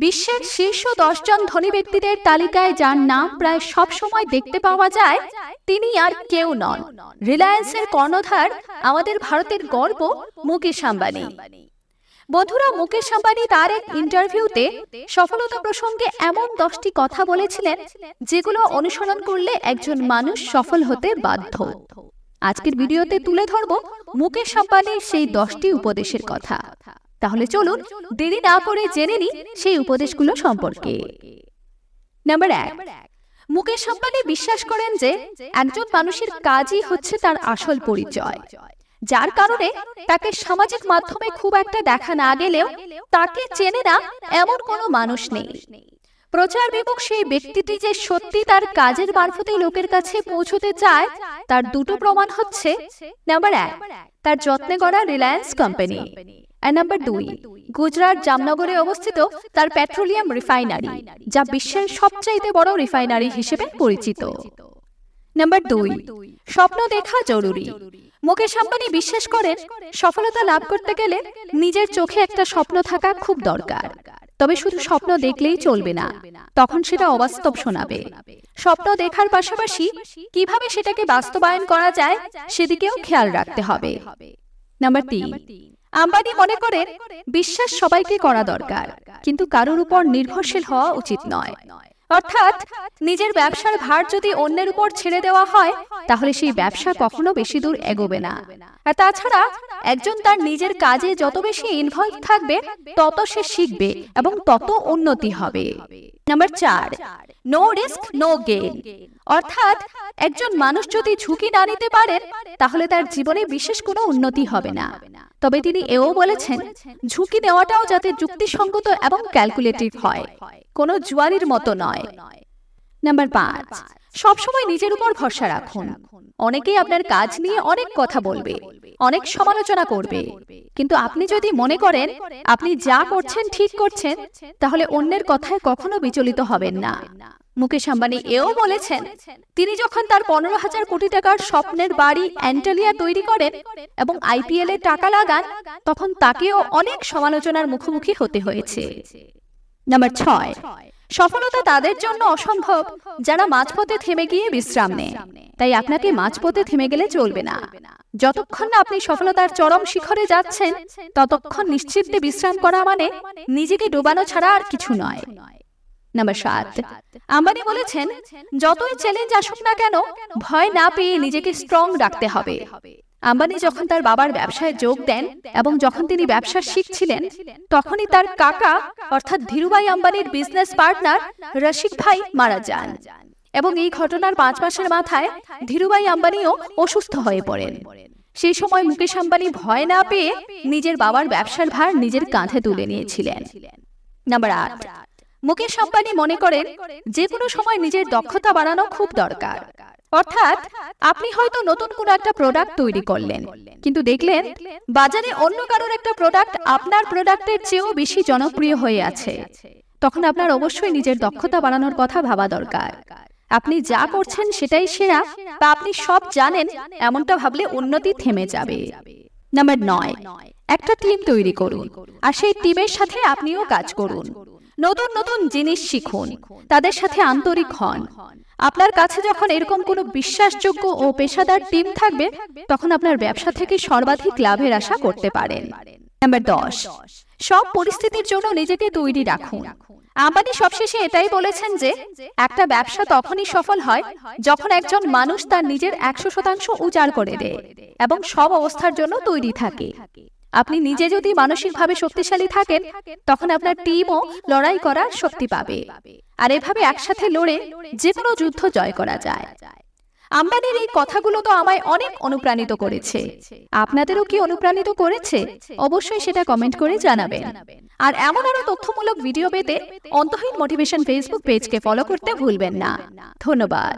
বিশ্বের শীর্ষ 10 জন ধনী ব্যক্তিদের তালিকায় যার নাম প্রায় সব সময় দেখতে পাওয়া যায়, তিনি আর কেউ নন, রিলায়েন্সের কর্ণধার, আমাদের ভারতের গর্ব মুকেশ আম্বানি। বন্ধুরা, মুকেশ আম্বানি তার এক ইন্টারভিউতে সফলতা প্রসঙ্গে এমন 10টি কথা বলেছিলেন যেগুলো অনুসরণ করলে একজন মানুষ সফল হতে বাধ্য। আজকের ভিডিওতে তুলে ধরব মুকেশ আম্বানির সেই 10টি উপদেশের কথা। তাহলে চলুন দেরি না করে জেনে নিই সেই উপদেশগুলো সম্পর্কে। নাম্বার 1, মুকেশ আম্বানি বিশ্বাস করেন যে একজন মানুষের কাজই হচ্ছে তার আসল পরিচয়, যার কারণে তাকে সামাজিক মাধ্যমে খুব একটা দেখা না গেলেও তাকে চেনে না এমন কোনো মানুষ নেই। প্রচার বিমুখ সেই ব্যক্তিটি যে সত্যি তার কাজের মারফতে লোকের কাছে পৌঁছতে চায়, তার দুটো প্রমাণ হচ্ছে নাম্বার 1, তার যত্নে গড়া রিলায়েন্স কোম্পানি, আর নাম্বার 2, গুজরাট জামনগরে অবস্থিত তার পেট্রোলিয়াম রিফাইনারি, যা বিশ্বের সবচেয়ে বড় রিফাইনারি হিসেবে পরিচিত। নাম্বার 2, স্বপ্ন দেখা জরুরি। মুকেশ আম্বানি বিশ্বাস করেন সফলতা লাভ করতে গেলে নিজের চোখে একটা স্বপ্ন থাকা খুব দরকার। তবে শুধু স্বপ্ন দেখলেই চলবে না, তখন সেটা অবাস্তব শোনাবে। স্বপ্ন দেখার পাশাপাশি কিভাবে সেটাকে বাস্তবায়ন করা যায় সেদিকেও খেয়াল রাখতে হবে। নাম্বার 3, আম্বানি মনে করেন বিশ্বাস সবাইকে করা দরকার, কিন্তু কারোর উপর নির্ভরশীল হওয়া উচিত নয়। অর্থাৎ নিজের ব্যবসার ভার যদি অন্যের উপর ছেড়ে দেওয়া হয়, তাহলে সেই ব্যবসা কখনো বেশি দূর এগোবে না। আর তাছাড়া একজন তার নিজের কাজে যত বেশি ইনভলভ থাকবে, তত সে শিখবে এবং তত উন্নতি হবে। Number 4, no risk no gain. অর্থাৎ একজন মানুষ যদি ঝুঁকি না নিতে পারেন, তাহলে তার জীবনে বিশেষ কোনো উন্নতি হবে না। তবে তিনি এও বলেছেন ঝুঁকি নেওয়াটাও যাতে যুক্তিসঙ্গত এবং ক্যালকুলেটিভ হয়, কোনো জুয়ারির মতো নয়। নাম্বার 5, সবসময় নিজের উপর ভরসা রাখুন। অনেকেই আপনার কাজ নিয়ে অনেক কথা বলবে, অনেক সমালোচনা করবে, কিন্তু আপনি যদি মনে করেন আপনি যা করছেন ঠিক করছেন, তাহলে অন্যের কথায় কখনো বিচলিত হবেন না। মুকেশ আম্বানি এও বলেছেন তিনি যখন তার 15,000 কোটি টাকার স্বপ্নের বাড়ি অ্যান্টালিয়া তৈরি করেন এবং IPL এ টাকা লাগান, তখন তাকেও অনেক সমালোচনার মুখোমুখি হতে হয়েছে। নাম্বার 6, সফলতা তাদের জন্য অসম্ভব যারা মাঝপথে থেমে গিয়ে বিশ্রাম নেয়। তাই আপনাকে মাঝপথে থেমে গেলে চলবে না। যতক্ষণ না আপনি সফলতার চরম শিখরে যাচ্ছেন, ততক্ষণ নিশ্চিন্তে বিশ্রাম করা মানে নিজেকে ডোবানো ছাড়া আর কিছু নয়। নাম্বার 7, আম্বানি বলেছেন যতই চ্যালেঞ্জ আসুক না কেন, ভয় না পেয়ে নিজেকে স্ট্রং রাখতে হবে। আম্বানি যখন তার বাবার ব্যবসায় যোগ দেন এবং যখন তিনি ব্যবসা শিখছিলেন, তখনই তার কাকা অর্থাৎ ধীরুভাই আম্বানির বিজনেস পার্টনার রশিক ভাই মারা যান এবং এই ঘটনার 5 মাসের মাথায় ধীরুভাই আম্বানিও অসুস্থ হয়ে পড়েন। সেই সময় মুকেশ আম্বানি ভয় না পেয়ে নিজের বাবার ব্যবসার ভার নিজের কাঁধে তুলে নিয়েছিলেন। নাম্বার 8, মুকেশ আম্বানি মনে করেন যে কোনো সময় নিজের দক্ষতা বাড়ানো খুব দরকার। অর্থাৎ আপনি হয়তো নতুন কোনো একটা প্রোডাক্ট তৈরি করলেন, কিন্তু দেখলেন বাজারে অন্য কারোর একটা প্রোডাক্ট আপনার প্রোডাক্টের চেয়েও বেশি জনপ্রিয় হয়ে আছে, তখন আপনার অবশ্যই নিজের দক্ষতা বাড়ানোর কথা ভাবা দরকার। আপনি যা করছেন সেটাই সেরা বা আপনি সব জানেন, এমনটা ভাবলে উন্নতি থেমে যাবে। নাম্বার 9, একটা টিম তৈরি করুন আর সেই টিমের সাথে আপনিও কাজ করুন। নতুন নতুন জিনিস শিখুন, তাদের সাথে আন্তরিক হন। আপনার কাছে যখন এরকম কোনো বিশ্বাসযোগ্য ও পেশাদার টিম থাকবে, তখন আপনার ব্যবসা থেকে সর্বাধিক লাভের আশা করতে পারেন। নাম্বার 10, সব পরিস্থিতির জন্য নিজেকে তৈরি রাখুন। আম্বানি সবশেষে এটাই বলেছেন যে একটা ব্যবসা তখনই সফল হয় যখন একজন মানুষ তার নিজের 100% উজাড় করে দেয় এবং সব অবস্থার জন্য তৈরি থাকে। আপনি নিজে যদি মানসিকভাবে শক্তিশালী থাকেন, তখন আপনার টিমও লড়াই করার শক্তি পাবে, আর এভাবে একসাথে লড়ে যে কোনো যুদ্ধ জয় করা যায়। আম্বানির এই কথাগুলো তো আমায় অনেক অনুপ্রাণিত করেছে। আপনাদেরও কি অনুপ্রাণিত করেছে? অবশ্যই সেটা কমেন্ট করে জানাবেন। আর এমন আরো তথ্যমূলক ভিডিও পেতে অন্তহীন মোটিভেশন ফেসবুক পেজকে ফলো করতে ভুলবেন না। ধন্যবাদ।